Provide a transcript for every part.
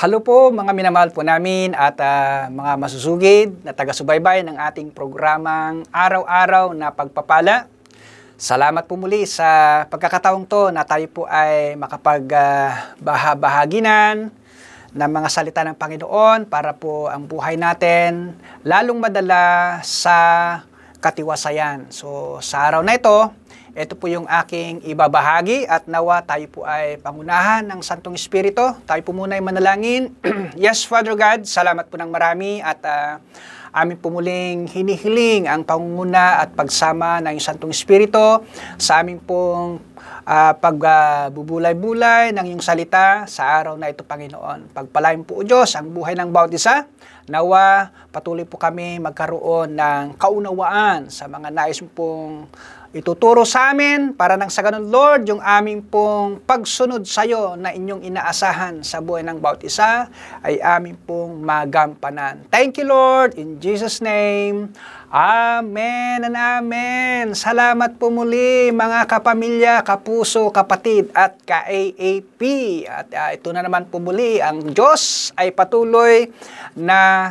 Hello po mga minamahal po namin at mga masusugid na taga-subaybay ng ating programang Araw-Araw na Pagpapala. Salamat po muli sa pagkakataong to na tayo po ay makapagbahaginan ng mga salita ng Panginoon para po ang buhay natin lalong madala sa katiwasayan. So sa araw na ito po yung aking ibabahagi at nawa tayo po ay pangunahan ng Santong Espiritu. Tayo po muna ay manalangin. Yes, Father God, salamat po ng marami at amin po muling hinihiling ang pangunguna at pagsama ng Santong Espiritu sa amin pong pagbubulay-bulay ng iyong salita sa araw na ito, Panginoon. Pagpalain po o Diyos ang buhay ng bawat isa. Nawa, patuloy po kami magkaroon ng kaunawaan sa mga nais pong ituturo sa amin para nang sa ganun, Lord, yung aming pong pagsunod sa iyo na inyong inaasahan sa buhay ng bawat isa ay aming pong magampanan. Thank you, Lord, in Jesus' name. Amen and amen. Salamat po muli mga kapamilya, kapuso, kapatid at ka-AAP. At ito na naman po muli, ang Diyos ay patuloy na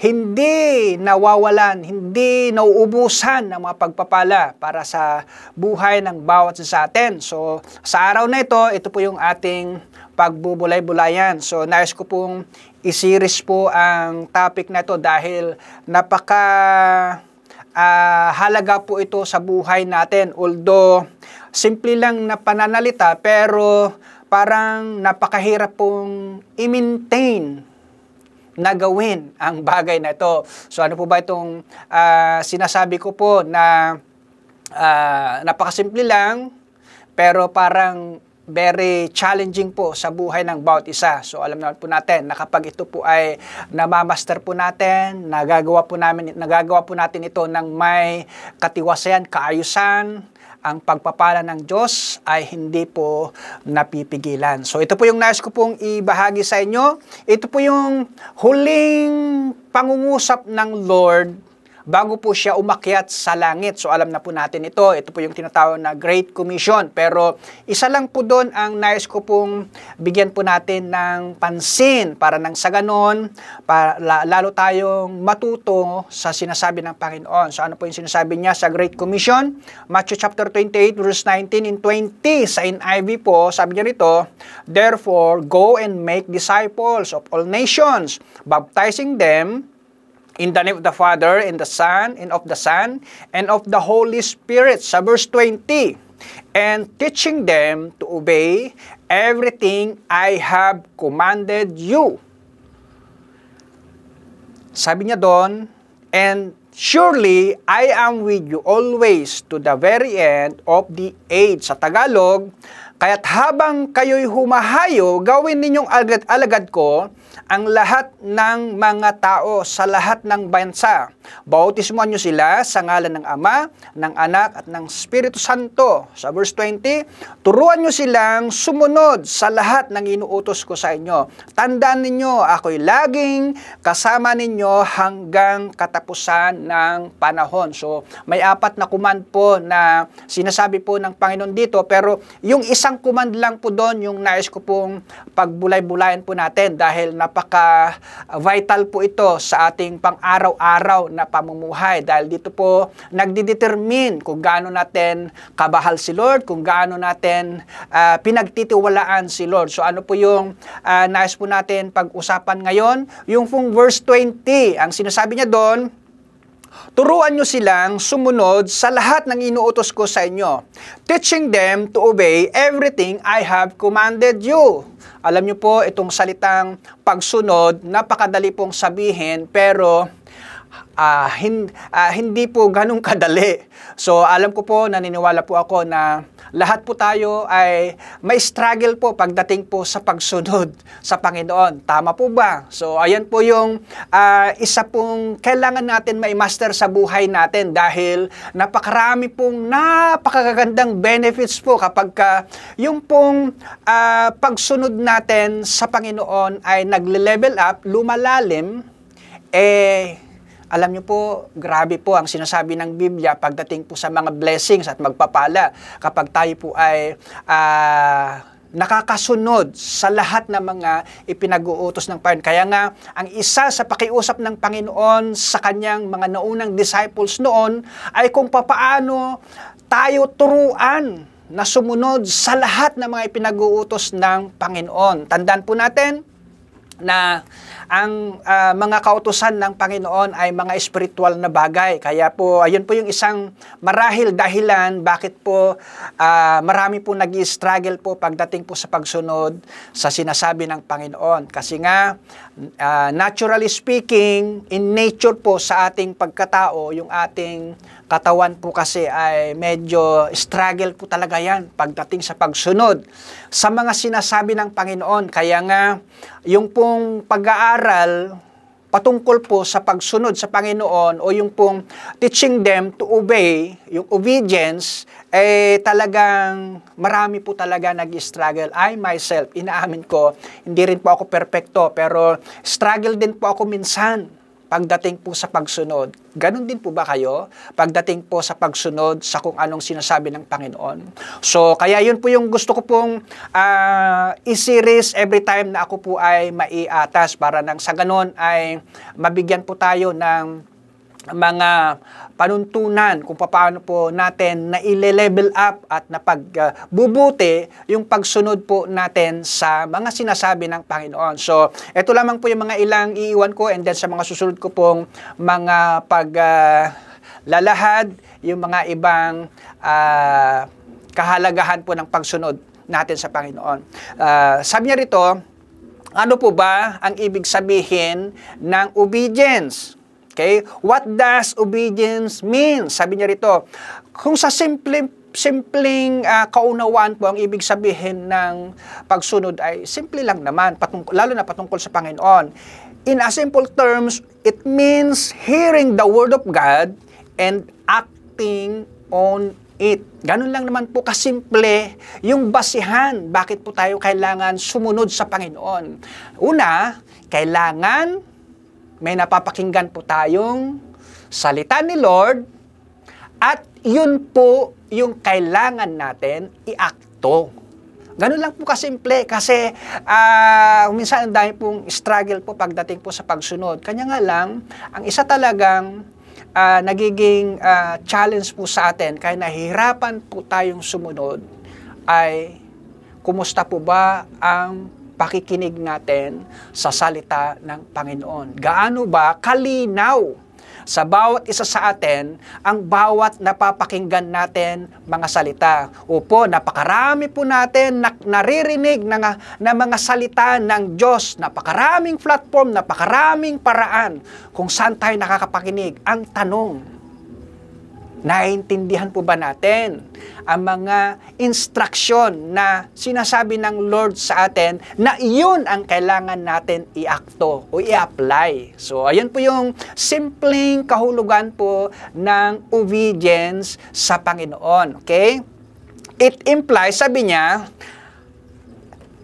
hindi nawawalan, hindi nauubusan ng mga pagpapala para sa buhay ng bawat isa sa atin. So, sa araw na ito po yung ating pagbubulay-bulayan. So, nais ko pong i-series po ang topic na ito dahil halaga po ito sa buhay natin. Although, simple lang na pananalita, pero parang napakahirap pong i-maintain na gawin ang bagay na ito. So ano po ba itong sinasabi ko po na napakasimple lang pero parang very challenging po sa buhay ng bawat isa. So alam naman po natin na kapag ito po ay namamaster po natin, nagagawa po natin ito ng may katiwasayan, kaayusan, ang pagpapala ng Diyos ay hindi po napipigilan. So ito po yung nais ko pong ibahagi sa inyo. Ito po yung huling pangungusap ng Lord bago po siya umakyat sa langit. So alam na po natin ito. Ito po yung tinatawag na Great Commission. Pero isa lang po doon ang nais ko pong bigyan po natin ng pansin para nang sa ganon, lalo tayong matuto sa sinasabi ng Panginoon. So ano po yung sinasabi niya sa Great Commission? Matthew chapter 28 verse 19 and 20 sa NIV po, sabi niya rito, "Therefore, go and make disciples of all nations, baptizing them in the name of the Father, and the Son, and of the Son, and of the Holy Spirit." Sa verse 20, "And teaching them to obey everything I have commanded you." Sabi niya doon, "And surely I am with you always to the very end of the age." Sa Tagalog, "Kaya't habang kayo'y humahayo, gawin ninyong alagad ko ang lahat ng mga tao sa lahat ng bansa. Bautismuhan nyo sila sa ngalan ng Ama, ng Anak, at ng Espiritu Santo." Sa verse 20, "Turuan nyo silang sumunod sa lahat ng inuutos ko sa inyo. Tandaan ninyo, ako'y laging kasama ninyo hanggang katapusan ng panahon." So, may 4 na command po na sinasabi po ng Panginoon dito, pero yung isang command lang po doon yung nais ko pong pagbulay-bulayan po natin dahil napaka-vital po ito sa ating pang-araw-araw na pamumuhay dahil dito po nagdidetermine kung gaano natin kabahal si Lord, kung gaano natin pinagtitiwalaan si Lord. So ano po yung nais po natin pag-usapan ngayon? Yung pong verse 20, ang sinasabi niya doon, "Turuan nyo silang sumunod sa lahat ng inuutos ko sa inyo, teaching them to obey everything I have commanded you." Alam nyo po, itong salitang pagsunod, napakadali pong sabihin, pero hindi po ganun kadali. So alam ko po, naniniwala po ako na lahat po tayo ay may struggle po pagdating po sa pagsunod sa Panginoon. Tama po ba? So ayan po yung isa pong kailangan natin mai-master sa buhay natin dahil napakarami pong napakagandang benefits po kapag yung pong pagsunod natin sa Panginoon ay nagle-level up, lumalalim, alam niyo po, grabe po ang sinasabi ng Biblia pagdating po sa mga blessings at magpapala kapag tayo po ay nakakasunod sa lahat ng mga ipinag-uutos ng Panginoon. Kaya nga, ang isa sa pakiusap ng Panginoon sa kanyang mga naunang disciples noon ay kung papaano tayo turuan na sumunod sa lahat ng mga ipinag-uutos ng Panginoon. Tandaan po natin na ang mga kautusan ng Panginoon ay mga espiritual na bagay. Kaya po, ayun po yung isang marahil dahilan bakit po marami po nag-i-struggle po pagdating po sa pagsunod sa sinasabi ng Panginoon. Kasi nga, naturally speaking, in nature po sa ating pagkatao, yung ating katawan po kasi ay medyo struggle po talaga yan pagdating sa pagsunod sa mga sinasabi ng Panginoon. Kaya nga, yung pong pag-aaral patungkol po sa pagsunod sa Panginoon o yung pong teaching them to obey, yung obedience, talagang marami po talaga nag-struggle. I myself, inaamin ko, hindi rin po ako perpekto, pero struggle din po ako minsan pagdating po sa pagsunod. Ganon din po ba kayo? Pagdating po sa pagsunod sa kung anong sinasabi ng Panginoon. So, kaya yun po yung gusto ko pong i-series every time na ako po ay maiatas para nang sa ganon ay mabigyan po tayo ng mga panuntunan kung paano po natin na i-level up at napagbubuti yung pagsunod po natin sa mga sinasabi ng Panginoon. So, ito lamang po yung mga ilang iiwan ko, and then sa mga susunod ko pong mga paglalahad, yung mga ibang kahalagahan po ng pagsunod natin sa Panginoon. Sabi niya rito, ano po ba ang ibig sabihin ng obedience? Okay? What does obedience mean? Sabi niya rito, kung sa simpleng kaunawaan po ang ibig sabihin ng pagsunod ay simple lang naman, lalo na patungkol sa Panginoon. In a simple terms, it means hearing the Word of God and acting on it. Ganun lang naman po kasimple yung basihan bakit po tayo kailangan sumunod sa Panginoon. Una, kailangan may napapakinggan po tayong salita ni Lord at yun po yung kailangan natin iakto. Ganun lang po kasimple kasi minsan ang dami pong struggle po pagdating po sa pagsunod. Kanya nga lang, ang isa talagang nagiging challenge po sa atin kaya nahihirapan po tayong sumunod ay kumusta po ba ang pakikinig natin sa salita ng Panginoon. Gaano ba kalinaw sa bawat isa sa atin ang bawat napapakinggan natin mga salita? Opo, napakarami po natin naririnig na mga salita ng Diyos. Napakaraming platform, napakaraming paraan kung saan tayo nakakapakinig. Ang tanong, naiintindihan po ba natin ang mga instruction na sinasabi ng Lord sa atin na iyon ang kailangan natin iakto o i-apply? So, ayan po yung simpleng kahulugan po ng obedience sa Panginoon. Okay? It implies, sabi niya,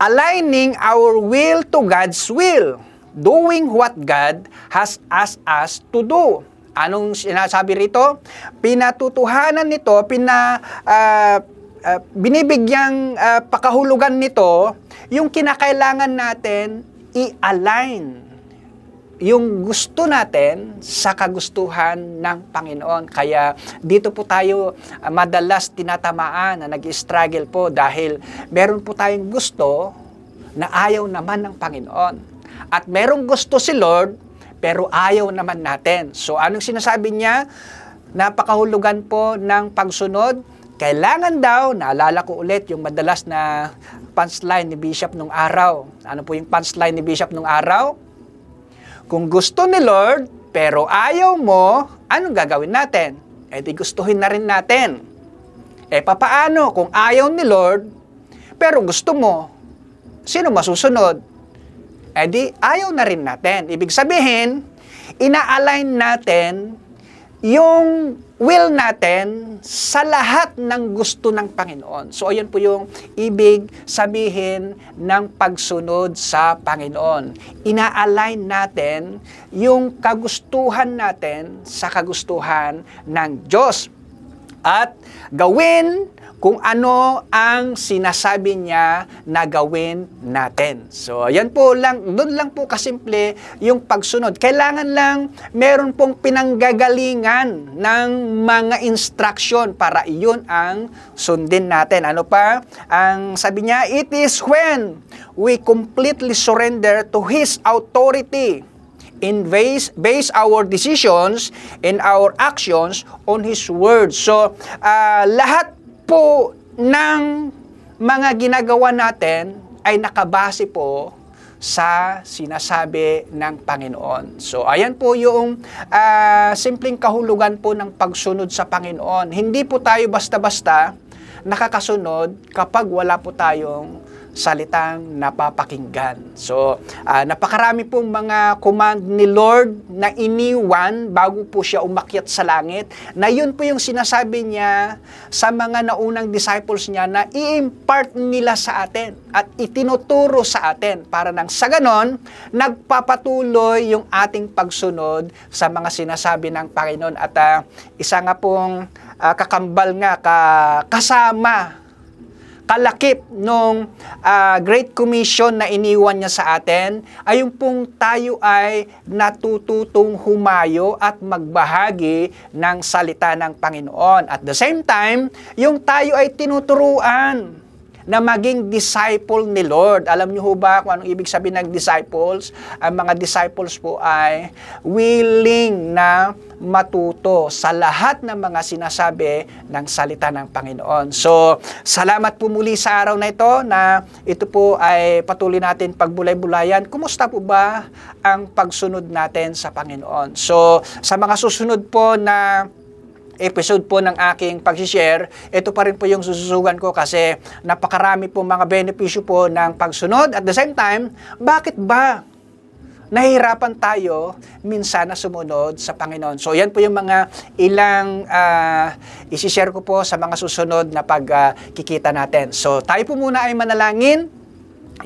aligning our will to God's will, doing what God has asked us to do. Anong sinasabi rito? Pinatutuhanan nito, binibigyang pakahulugan nito, yung kinakailangan natin i-align yung gusto natin sa kagustuhan ng Panginoon. Kaya dito po tayo madalas tinatamaan na nag-struggle po dahil meron po tayong gusto na ayaw naman ng Panginoon. At merong gusto si Lord pero ayaw naman natin. So, anong sinasabi niya? Napakahulugan po ng pagsunod. Kailangan daw, naalala ko ulit yung madalas na punchline ni Bishop nung araw. Ano po yung punchline ni Bishop nung araw? Kung gusto ni Lord, pero ayaw mo, anong gagawin natin? Di gustuhin na rin natin. Papaano kung ayaw ni Lord, pero gusto mo? Sino masusunod? Di ayaw na rin natin. Ibig sabihin, ina-align natin yung will natin sa lahat ng gusto ng Panginoon. So, ayan po yung ibig sabihin ng pagsunod sa Panginoon. Ina-align natin yung kagustuhan natin sa kagustuhan ng Diyos. at gawin kung ano ang sinasabi niya na gawin natin. So, ayan po lang, doon lang po kasimple yung pagsunod. Kailangan lang meron pong pinanggagalingan ng mga instruction para iyon ang sundin natin. Ano pa? Ang sabi niya, it is when we completely surrender to His authority and base our decisions and our actions on His word. So, lahat po ng mga ginagawa natin ay nakabase po sa sinasabi ng Panginoon. So, ayan po yung simpleng kahulugan po ng pagsunod sa Panginoon. Hindi po tayo basta-basta nakakasunod kapag wala po tayong salitang napapakinggan. So, napakarami pong mga command ni Lord na iniwan bago po siya umakyat sa langit, na yun po yung sinasabi niya sa mga naunang disciples niya na i-impart nila sa atin at itinuturo sa atin para nang sa ganon, nagpapatuloy yung ating pagsunod sa mga sinasabi ng Panginoon. At isa nga pong kakambal nga, kasama kalakip nung Great Commission na iniwan niya sa atin ay yung pong tayo ay natututong humayo at magbahagi ng salita ng Panginoon. At the same time, yung tayo ay tinuturuan na maging disciple ni Lord. Alam niyo ho ba kung anong ibig sabihin ng disciples? Ang mga disciples po ay willing na matuto sa lahat ng mga sinasabi ng salita ng Panginoon. So, salamat po muli sa araw na ito na ito po ay patuloy natin pagbulay-bulayan. Kumusta po ba ang pagsunod natin sa Panginoon? So, sa mga susunod po na episode po ng aking pag-share, ito pa rin po yung sususugan ko kasi napakarami po mga benepisyo po ng pagsunod. At the same time, bakit ba nahihirapan tayo minsan na sumunod sa Panginoon? So, yan po yung mga ilang isi-share ko po sa mga susunod na pagkikita natin. So, tayo po muna ay manalangin.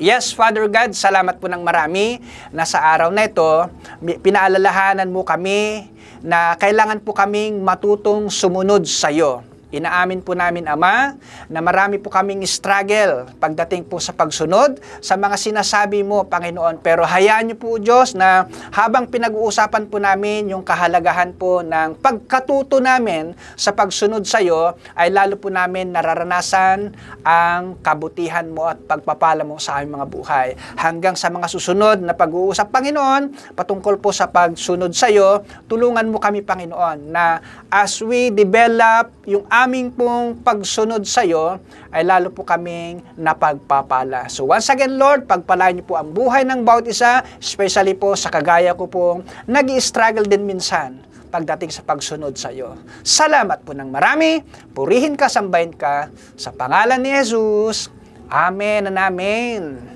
Yes, Father God, salamat po ng marami na sa araw na ito, pinaalalahanan mo kami na kailangan po kaming matutong sumunod sa iyo. Inaamin po namin, Ama, na marami po kaming struggle pagdating po sa pagsunod sa mga sinasabi mo, Panginoon. Pero hayaan niyo po, Diyos, na habang pinag-uusapan po namin yung kahalagahan po ng pagkatuto namin sa pagsunod sa iyo, ay lalo po namin nararanasan ang kabutihan mo at pagpapala mo sa aming mga buhay. Hanggang sa mga susunod na pag-uusap, Panginoon, patungkol po sa pagsunod sa iyo, tulungan mo kami, Panginoon, na as we develop yung aming pong pagsunod sa iyo, ay lalo po kaming napagpapala. So once again, Lord, pagpalain niyo po ang buhay ng bawat isa, especially po sa kagaya ko pong nag-i-struggle din minsan pagdating sa pagsunod sa iyo. Salamat po ng marami, purihin ka, sambahin ka, sa pangalan ni Jesus. Amen and amen.